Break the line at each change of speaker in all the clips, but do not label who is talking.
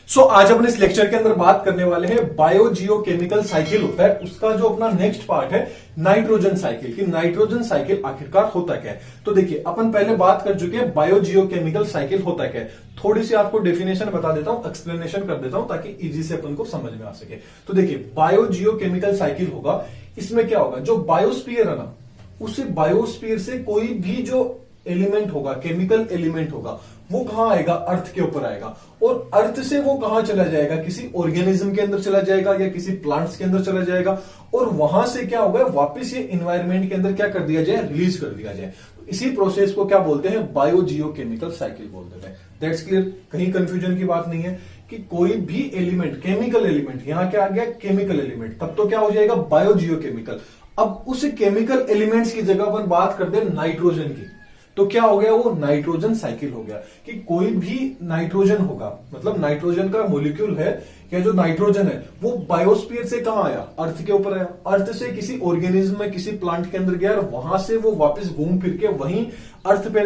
आज अपन इस लेक्चर के अंदर बात करने वाले हैं बायो जियो केमिकल साइकिल होता है उसका जो अपना नेक्स्ट पार्ट है नाइट्रोजन साइकिल कि नाइट्रोजन साइकिल आखिरकार होता क्या है। तो देखिए अपन पहले बात कर चुके हैं बायो जियो केमिकल साइकिल होता क्या है। थोड़ी सी आपको डेफिनेशन बता देता हूं, एक्सप्लेनेशन कर देता हूं ताकि इजी से अपन को समझ में आ सके। तो देखिए बायो जियो केमिकल साइकिल होगा, इसमें क्या होगा, जो बायोस्फीयर है ना, उसी बायोस्फीयर से कोई भी जो एलिमेंट होगा, केमिकल एलिमेंट होगा, वो कहां आएगा, अर्थ के ऊपर आएगा। और अर्थ से वो कहां चला जाएगा, किसी ऑर्गेनिज्म के अंदर चला जाएगा या किसी प्लांट्स के अंदर चला जाएगा। और वहां से क्या होगा, वापस ये इन्वायरमेंट के अंदर क्या कर दिया जाए, रिलीज कर दिया जाए। तो इसी प्रोसेस को क्या बोलते हैं, बायो जियो केमिकल साइकिल बोलते हैं। दैट्स क्लियर, कहीं कंफ्यूजन की बात नहीं है कि कोई भी एलिमेंट, केमिकल एलिमेंट, यहां क्या आ गया, केमिकल एलिमेंट, तब तो क्या हो जाएगा, बायो जियो केमिकल। अब उस केमिकल एलिमेंट्स की जगह पर बात करते हैं नाइट्रोजन की, तो क्या हो गया, वो नाइट्रोजन साइकिल हो गया। कि कोई भी नाइट्रोजन होगा, मतलब नाइट्रोजन का मोलिक्यूल है या जो नाइट्रोजन है वो बायोस्फीयर से कहां आया, अर्थ के ऊपर आया, अर्थ से किसी ऑर्गेनिज्म में, किसी प्लांट के अंदर गया और वहां से वो वापस घूम फिर के वहीं अर्थ पे,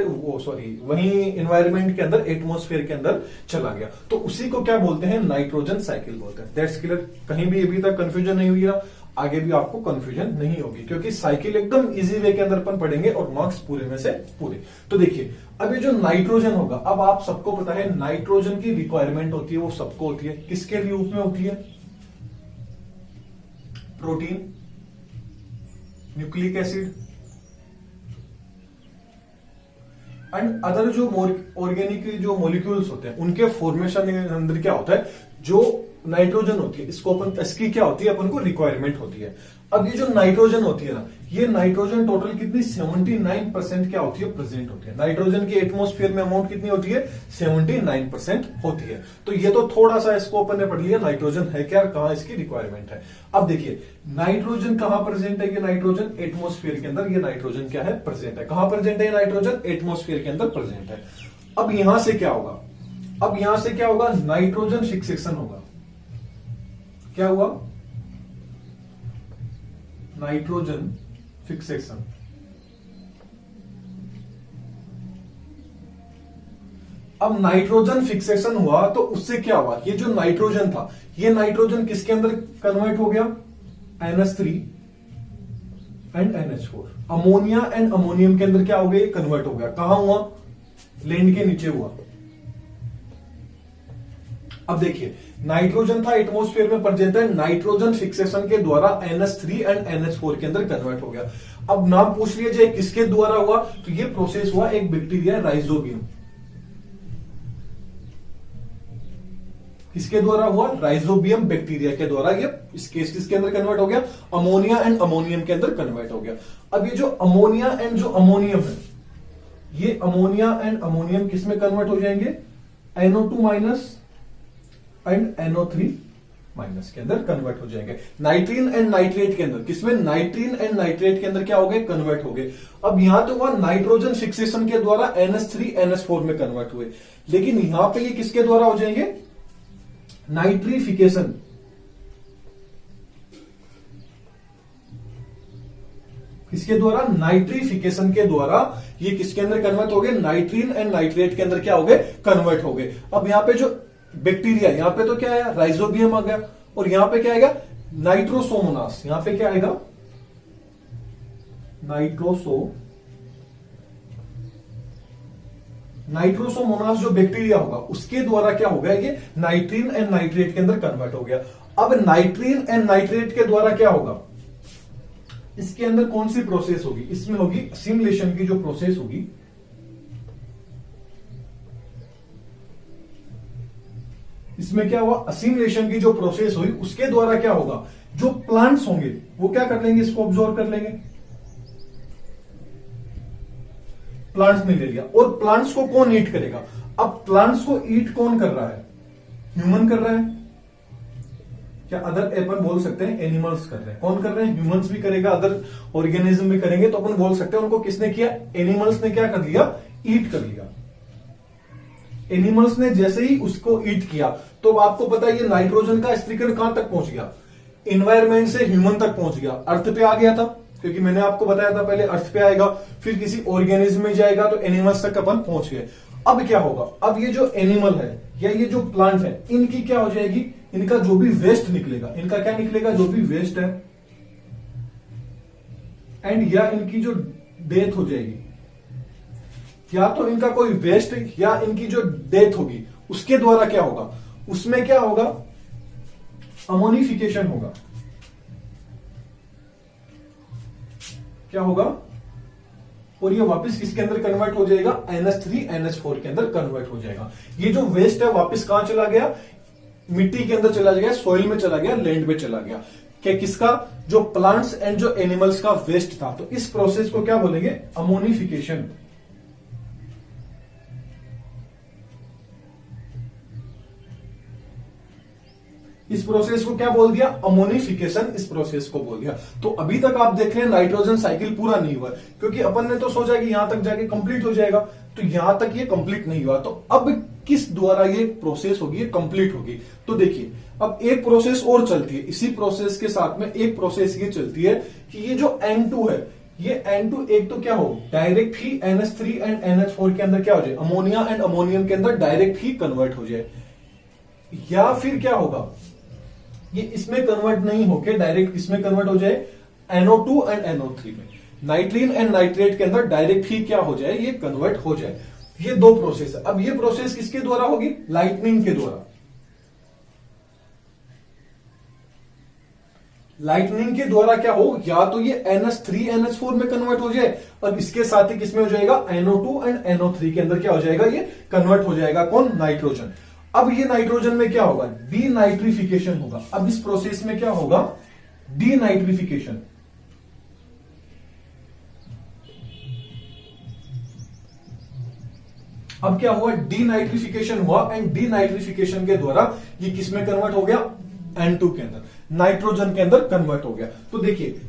वहीं एनवायरमेंट के अंदर, एटमॉस्फेयर के अंदर चला गया। तो उसी को क्या बोलते हैं, नाइट्रोजन साइकिल बोलते हैं। दैट्स क्लियर, कहीं भी अभी तक कंफ्यूजन नहीं हुई ना, आगे भी आपको कंफ्यूजन नहीं होगी क्योंकि साइकिल एकदम इजी वे के अंदर अपन पढ़ेंगे और मार्क्स पूरे में से पूरे। तो देखिए अब ये जो नाइट्रोजन होगा, अब आप सबको पता है नाइट्रोजन की रिक्वायरमेंट होती है, वो सबको होती है, किसके रूप में होती है, protein, nucleic acid and other जो ऑर्गेनिक जो मॉलिक्यूल्स होते हैं उनके फॉर्मेशन के अंदर क्या होता है, जो नाइट्रोजन होती है, इसको अपन, इसकी क्या होती है, अपन को रिक्वायरमेंट होती है। अब ये जो नाइट्रोजन होती है ना, ये नाइट्रोजन टोटल कितनी, 79% क्या होती है, प्रेजेंट होती है। नाइट्रोजन की एटमॉस्फेयर में अमाउंट कितनी होती है, 79% होती है। तो ये तो थोड़ा सा इसको अपन ने पढ़ लिया, नाइट्रोजन है क्या, कहां इसकी रिक्वायरमेंट है। अब देखिए नाइट्रोजन कहां प्रेजेंट है, ये नाइट्रोजन एटमॉस्फेयर के अंदर, ये नाइट्रोजन क्या है, प्रेजेंट है। कहां प्रेजेंट है ये नाइट्रोजन, एटमॉस्फेयर के अंदर प्रेजेंट है। अब यहां से क्या होगा, अब यहां से क्या होगा, नाइट्रोजन फिक्सेशन होगा। क्या हुआ, नाइट्रोजन फिक्सेशन। अब नाइट्रोजन फिक्सेशन हुआ तो उससे क्या हुआ, ये जो नाइट्रोजन था, ये नाइट्रोजन किसके अंदर कन्वर्ट हो गया, NH3 and NH4, ammonia and ammonium के अंदर क्या हो गया, कन्वर्ट हो गया। कहां हुआ, लैंड के नीचे हुआ। अब देखिए नाइट्रोजन था, एटमॉस्फेयर में प्रेजेंट है, नाइट्रोजन फिक्सेशन के द्वारा NH3 एंड NH4 के अंदर कन्वर्ट हो गया। अब नाम पूछ लिया जाए किसके द्वारा हुआ, तो ये प्रोसेस हुआ एक बैक्टीरिया राइजोबियम, किसके द्वारा हुआ, राइजोबियम बैक्टीरिया के द्वारा ये किसके अंदर कन्वर्ट हो गया, अमोनिया एंड अमोनियम के अंदर कन्वर्ट हो गया। अब ये जो अमोनिया एंड जो अमोनियम है, ये अमोनिया एंड अमोनियम किस में कन्वर्ट हो जाएंगे, NO2 minus and NO3 minus के अंदर कन्वर्ट हो जाएंगे। नाइट्रीन एंड नाइट्रेट के अंदर, किसमें, नाइट्रीन एंड नाइट्रेट के अंदर क्या हो गए, कन्वर्ट हो गए। अब यहां तो हुआ नाइट्रोजन फिक्सेशन के द्वारा NH3 NH4 में कन्वर्ट हुए, लेकिन यहां पे ये किसके द्वारा हो जाएंगे, नाइट्रीफिकेशन, किसके द्वारा, नाइट्रीफिकेशन के द्वारा ये किसके अंदर कन्वर्ट हो गए, नाइट्रीन एंड नाइट्रेट के अंदर क्या हो गए, कन्वर्ट हो गए। अब यहां पे जो बैक्टीरिया, यहां पे तो क्या आया, राइजोबियम आ गया, और यहां पे क्या आएगा, नाइट्रोसोमोनास, यहां पे क्या आएगा, नाइट्रोसोमोनास जो बैक्टीरिया होगा उसके द्वारा क्या हो गया, ये नाइट्रीन एंड नाइट्रेट के अंदर कन्वर्ट हो गया। अब नाइट्रीन एंड नाइट्रेट के द्वारा क्या होगा, इसके अंदर कौन सी प्रोसेस होगी, इसमें होगी असिमिलेशन की जो प्रोसेस होगी। इसमें क्या हुआ, असिमिलेशन की जो प्रोसेस हुई उसके द्वारा क्या होगा, जो प्लांट्स होंगे वो क्या कर लेंगे, इसको ऑब्जॉर्व कर लेंगे, प्लांट्स ने ले लिया। और प्लांट्स को कौन ईट करेगा, अब प्लांट्स को ईट कौन कर रहा है, ह्यूमन कर रहा है, क्या अदर अपन बोल सकते हैं एनिमल्स कर रहे हैं, कौन कर रहे हैं, ह्यूमंस भी करेगा, अदर ऑर्गेनिज्म भी करेंगे, तो अपन बोल सकते हैं उनको किसने किया, एनिमल्स ने क्या कर लिया, ईट कर लिया। एनिमल्स ने जैसे ही उसको ईट किया तो आपको पता है ये नाइट्रोजन का स्त्रीकरण कहां तक पहुंच गया, एनवायरमेंट से ह्यूमन तक पहुंच गया, अर्थ पे आ गया था, क्योंकि मैंने आपको बताया था पहले अर्थ पे आएगा, फिर किसी ऑर्गेनिज्म में जाएगा, तो एनिमल्स तक अपन पहुंच गए। अब क्या होगा, अब ये जो एनिमल है या ये जो प्लांट है इनकी क्या हो जाएगी, इनका जो भी वेस्ट निकलेगा, इनका क्या निकलेगा, जो भी वेस्ट है, एंड या इनकी जो डेथ हो जाएगी, या तो इनका कोई वेस्ट या इनकी जो डेथ होगी उसके द्वारा क्या होगा, उसमें क्या होगा, अमोनिफिकेशन होगा। क्या होगा, और ये वापस किसके अंदर कन्वर्ट हो जाएगा, NH3 NH4 के अंदर कन्वर्ट हो जाएगा। ये जो वेस्ट है वापस कहां चला गया, मिट्टी के अंदर चला गया, सॉइल में चला गया, लैंड में चला गया। क्या, किसका, जो प्लांट्स एंड जो एनिमल्स का वेस्ट था। तो इस प्रोसेस को क्या बोलेंगे, अमोनिफिकेशन। इस प्रोसेस को क्या बोल दिया, अमोनिफिकेशन, इस प्रोसेस को बोल दिया। तो अभी तक आप देख रहे हैं नाइट्रोजन साइकिल पूरा नहीं हुआ, क्योंकि अपन ने तो सोचा कि यहां तक जाके कंप्लीट हो जाएगा, तो यहां तक ये कंप्लीट नहीं हुआ। तो अब किस द्वारा ये प्रोसेस होगी, ये कंप्लीट होगी। तो देखिए अब एक प्रोसेस और चलती है, इसी प्रोसेस के साथ में एक प्रोसेस ये चलती है कि ये जो N2 है, ये N2 एक तो क्या हो, direct he NH3 and NH4 के अंदर क्या हो जाए, अमोनिया एंड अमोनियम के अंदर डायरेक्ट ही कन्वर्ट हो जाए, या फिर क्या होगा, ये इसमें कन्वर्ट नहीं होके डायरेक्ट इसमें कन्वर्ट हो जाए, NO2 एंड NO3 में, नाइट्रीन एंड नाइट्रेट के अंदर डायरेक्ट ही क्या हो जाए, ये कन्वर्ट हो जाए। ये दो प्रोसेस है। अब ये प्रोसेस किसके द्वारा होगी, लाइटनिंग के द्वारा। लाइटनिंग के द्वारा क्या हो, या तो ये NH3 NH4 में कन्वर्ट हो जाए, और इसके साथ ही किसमें हो जाएगा, NO2 एंड NO3 के अंदर क्या हो जाएगा, ये कन्वर्ट हो जाएगा, कौन, नाइट्रोजन। अब ये नाइट्रोजन में क्या होगा, डीनाइट्रिफिकेशन होगा। अब इस प्रोसेस में क्या होगा, डीनाइट्रिफिकेशन। अब क्या हुआ, डीनाइट्रिफिकेशन हुआ, एंड डीनाइट्रिफिकेशन के द्वारा ये किसमें कन्वर्ट हो गया, N2 के अंदर, नाइट्रोजन के अंदर कन्वर्ट हो गया। तो देखिए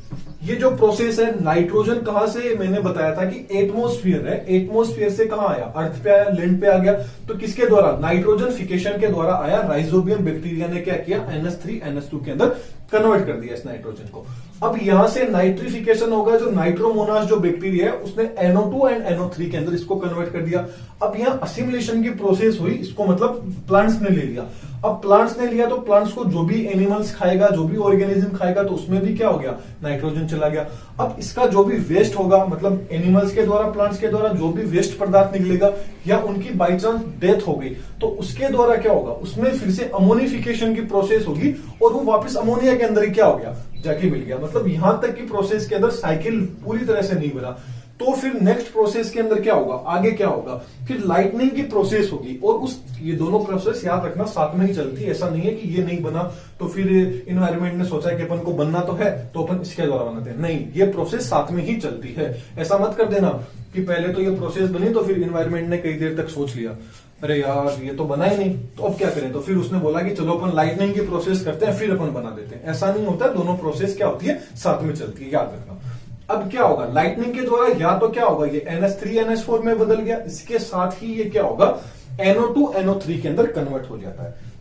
ये जो प्रोसेस है, नाइट्रोजन कहां से, मैंने बताया था कि एटमोस्फियर है, एटमोस्फियर से कहां आया, अर्थ पे आया, लैंड पे आ गया। तो किसके द्वारा, नाइट्रोजन फिकेशन के द्वारा आया। राइजोबियम बैक्टीरिया ने क्या किया, NH3 NH2 के अंदर कन्वर्ट कर दिया इस नाइट्रोजन को। अब यहां से नाइट्रिफिकेशन होगा, जो नाइट्रोमोनास जो बैक्टीरिया है उसने NO2 एंड NO3 के अंदर इसको कन्वर्ट कर दिया। अब यहां असिमिलेशन की प्रोसेस हुई, इसको मतलब प्लांट्स ने ले लिया। अब प्लांट्स ने लिया तो प्लांट्स को जो भी एनिमल्स खाएगा, जो भी ऑर्गेनिज्म खाएगा, तो उसमें भी क्या हो गया, नाइट्रोजन चला गया। अब इसका जो भी वेस्ट होगा, मतलब एनिमल्स के द्वारा, प्लांट्स के द्वारा जो भी वेस्ट पदार्थ निकलेगा, या उनकी बाई चांस डेथ हो गई, तो उसके द्वारा क्या होगा, उसमें फिर से अमोनिफिकेशन की प्रोसेस होगी, और वो वापस अमोनिया के अंदर ही क्या हो गया, जाके मिल गया। मतलब यहां तक की प्रोसेस के अंदर साइकिल पूरी तरह से नहीं बना। तो फिर नेक्स्ट प्रोसेस के अंदर क्या होगा, आगे क्या होगा, फिर लाइटनिंग की प्रोसेस होगी। और उस, ये दोनों प्रोसेस याद रखना साथ में ही चलती है। ऐसा नहीं है कि ये नहीं बना तो फिर इन्वायरमेंट ने सोचा कि अपन को बनना तो है तो अपन इसके द्वारा बनाते हैं, नहीं, ये प्रोसेस साथ में ही चलती है। ऐसा मत कर देना कि पहले तो ये प्रोसेस बनी तो फिर इन्वायरमेंट ने कई देर तक सोच लिया, अरे यार ये तो बना ही नहीं, तो अब क्या करें, तो फिर उसने बोला कि चलो अपन लाइटनिंग की प्रोसेस करते हैं, फिर अपन बना देते हैं। ऐसा नहीं होता, दोनों प्रोसेस क्या होती है, साथ में चलती है, याद रखना। अब क्या होगा, लाइटनिंग के द्वारा या तो क्या होगा, ये NH3 NH4 में बदल गया, इसके साथ ही ये क्या होगा, NO2 NO3 के अंदर कन्वर्ट हो जाता है।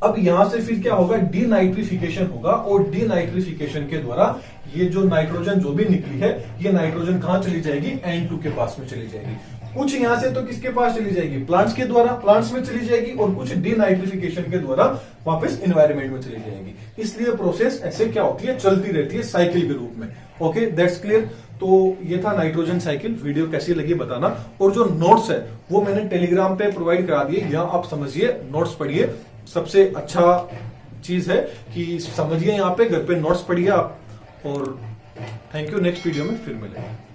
अब यहां से फिर क्या होगा, डीनाइट्रिफिकेशन होगा, और डीनाइट्रिफिकेशन के द्वारा ये जो नाइट्रोजन जो भी निकली है, ये नाइट्रोजन कहां चली जाएगी, N2 के पास में चली जाएगी। कुछ यहां से तो किसके पास चली जाएगी, प्लांट्स के द्वारा, प्लांट्स में चली जाएगी, और कुछ डीनाइट्रिफिकेशन के द्वारा वापस एनवायरमेंट में चली जाएगी। इसलिए प्रोसेस ऐसे क्या होती है, चलती रहती है साइकिल के रूप में। Okay, that's clear. तो ये था नाइट्रोजन साइकिल। वीडियो कैसी लगी बताना, और जो नोट्स है वो मैंने टेलीग्राम पे प्रोवाइड करा दिए, यहाँ आप समझिए, नोट्स पढ़िए। सबसे अच्छा चीज है कि समझिए, यहाँ पे घर पे नोट्स पढ़िए आप। और थैंक यू, नेक्स्ट वीडियो में फिर मिलेंगे।